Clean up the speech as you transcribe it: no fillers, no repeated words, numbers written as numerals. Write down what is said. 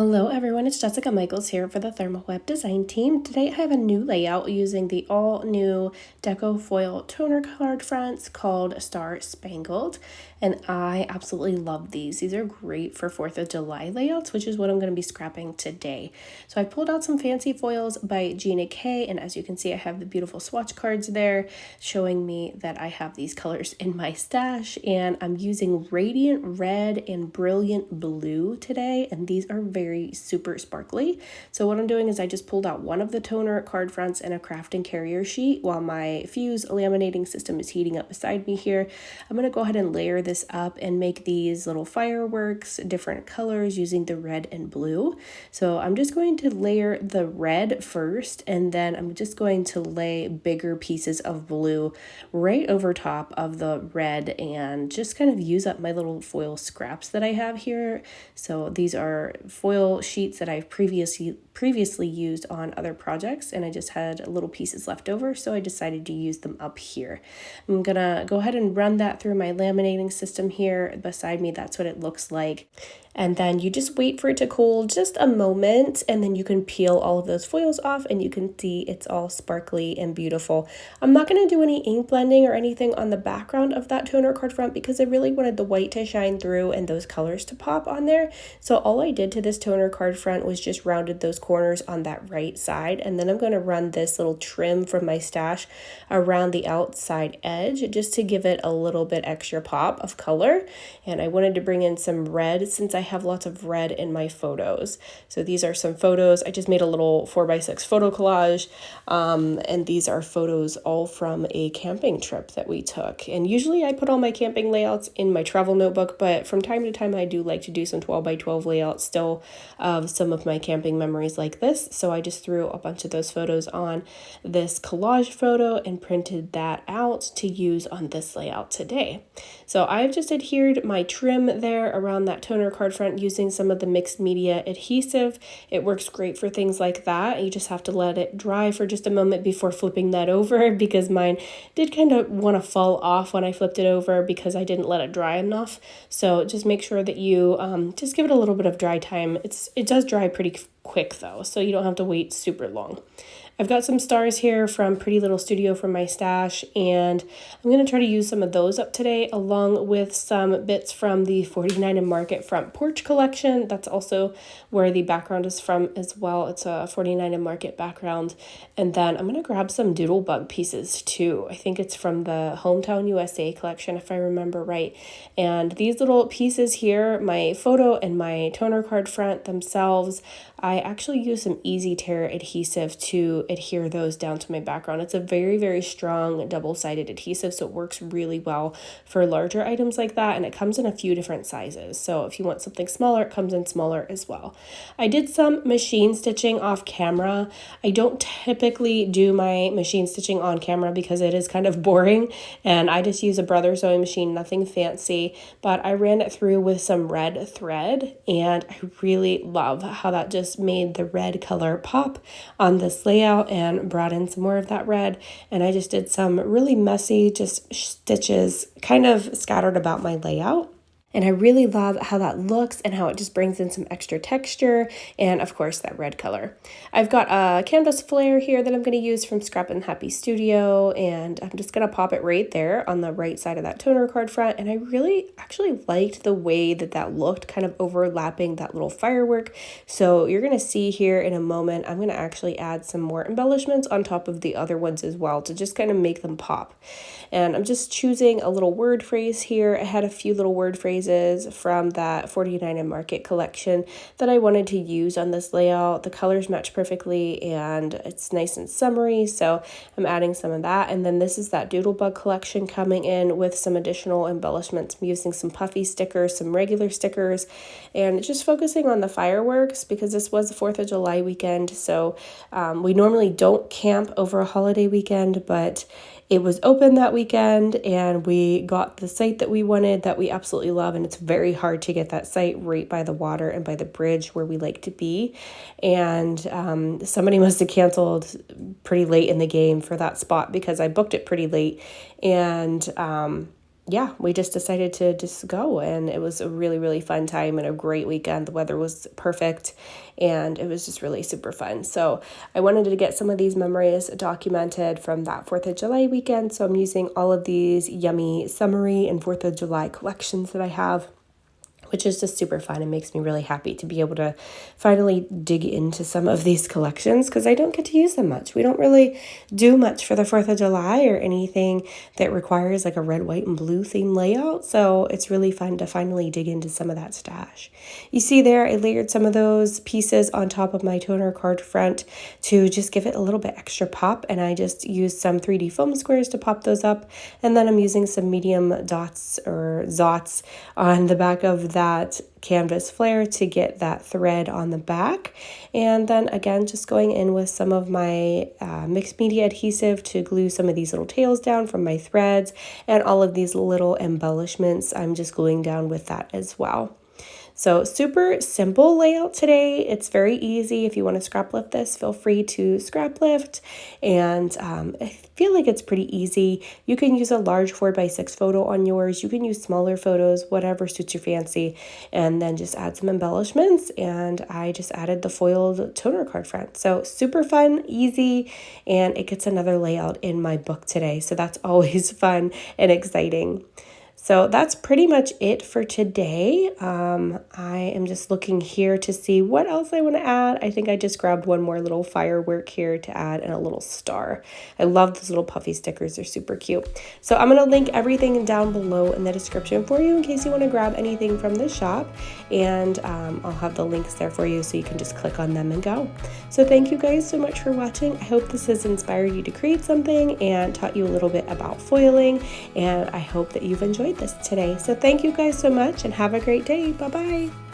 Hello everyone, it's Jessica Michaels here for the ThermOWeb design team. Today I have a new layout using the all new deco foil toner card fronts called Star Spangled, and I absolutely love these. These are great for 4th of July layouts, which is what I'm going to be scrapping today. So I pulled out some fancy foils by Gina K, and as you can see I have the beautiful swatch cards there showing me that I have these colors in my stash, and I'm using Radiant Red and Brilliant Blue today, and these are very super sparkly. So what I'm doing is I just pulled out one of the toner card fronts and a crafting carrier sheet while my fuse laminating system is heating up beside me here. I'm going to go ahead and layer this up and make these little fireworks different colors using the red and blue. So I'm just going to layer the red first, and then I'm just going to lay bigger pieces of blue right over top of the red and just kind of use up my little foil scraps that I have here. So these are foil sheets that I've previously used on other projects, and I just had little pieces left over, so I decided to use them up here. I'm gonna go ahead and run that through my laminating system here beside me. That's what it looks like. And then you just wait for it to cool just a moment, and then you can peel all of those foils off and you can see it's all sparkly and beautiful. I'm not going to do any ink blending or anything on the background of that toner card front because I really wanted the white to shine through and those colors to pop on there. So all I did to this toner card front was just rounded those corners on that right side, and then I'm going to run this little trim from my stash around the outside edge just to give it a little bit extra pop of color. And I wanted to bring in some red since I have lots of red in my photos. So these are some photos. I just made a little 4x6 photo collage, and these are photos all from a camping trip that we took. And usually I put all my camping layouts in my travel notebook, but from time to time I do like to do some 12x12 layouts still of some of my camping memories like this. So I just threw a bunch of those photos on this collage photo and printed that out to use on this layout today. So I've just adhered my trim there around that toner card front using some of the mixed media adhesive. It works great for things like that. You just have to let it dry for just a moment before flipping that over, because mine did kind of want to fall off when I flipped it over because I didn't let it dry enough. So just make sure that you just give it a little bit of dry time. It does dry pretty quick though, so you don't have to wait super long. I've got some stars here from Pretty Little Studio from my stash, and I'm going to try to use some of those up today along with some bits from the 49 and Market Front Porch collection. That's also where the background is from as well. It's a 49 and Market background. And then I'm going to grab some Doodlebug pieces too. I think it's from the Hometown USA collection if I remember right. And these little pieces here, my photo and my toner card front themselves, I actually use some Easy Tear adhesive to adhere those down to my background. It's a very, very strong double-sided adhesive, so it works really well for larger items like that, and it comes in a few different sizes. So if you want something smaller, it comes in smaller as well. I did some machine stitching off camera. I don't typically do my machine stitching on camera because it is kind of boring, and I just use a brother sewing machine, nothing fancy, but I ran it through with some red thread, and I really love how that just made the red color pop on this layout and brought in some more of that red. And I just did some really messy just stitches kind of scattered about my layout. And I really love how that looks and how it just brings in some extra texture and of course that red color. I've got a canvas flare here that I'm going to use from Scrappin Happy Studio, and I'm just going to pop it right there on the right side of that toner card front. And I really actually liked the way that that looked, kind of overlapping that little firework. So you're going to see here in a moment, I'm going to actually add some more embellishments on top of the other ones as well to just kind of make them pop. And I'm just choosing a little word phrase here. I had a few little word phrases from that 49 and Market collection that I wanted to use on this layout. The colors match perfectly and it's nice and summery, so I'm adding some of that. And then this is that Doodlebug collection coming in with some additional embellishments. I'm using some puffy stickers, some regular stickers, and just focusing on the fireworks because this was the 4th of July weekend. So we normally don't camp over a holiday weekend, but it was open that weekend and we got the site that we wanted, that we absolutely love, and it's very hard to get that site right by the water and by the bridge where we like to be. And somebody must have canceled pretty late in the game for that spot because I booked it pretty late, and yeah, we just decided to just go, and it was a really, really fun time and a great weekend. The weather was perfect, and it was just really super fun. So I wanted to get some of these memories documented from that 4th of July weekend. So I'm using all of these yummy summery and 4th of July collections that I have, which is just super fun and makes me really happy to be able to finally dig into some of these collections because I don't get to use them much. We don't really do much for the 4th of July or anything that requires like a red, white, and blue theme layout. So it's really fun to finally dig into some of that stash. You see there, I layered some of those pieces on top of my toner card front to just give it a little bit extra pop. And I just used some 3D foam squares to pop those up. And then I'm using some medium dots or zots on the back of that canvas Flair to get that thread on the back. And then again, just going in with some of my mixed media adhesive to glue some of these little tails down from my threads, and all of these little embellishments I'm just gluing down with that as well. So super simple layout today. It's very easy. If you want to scrap lift this, feel free to scrap lift. And I feel like it's pretty easy. You can use a large 4x6 photo on yours. You can use smaller photos, whatever suits your fancy. And then just add some embellishments. And I just added the foiled toner card front. So super fun, easy, and it gets another layout in my book today. So that's always fun and exciting. So that's pretty much it for today. I am just looking here to see what else I want to add. I think I just grabbed one more little firework here to add and a little star. I love those little puffy stickers. They're super cute. So I'm going to link everything down below in the description for you in case you want to grab anything from the shop. And I'll have the links there for you so you can just click on them and go. So thank you guys so much for watching. I hope this has inspired you to create something and taught you a little bit about foiling. And I hope that you've enjoyed this today. So thank you guys so much and have a great day. Bye-bye.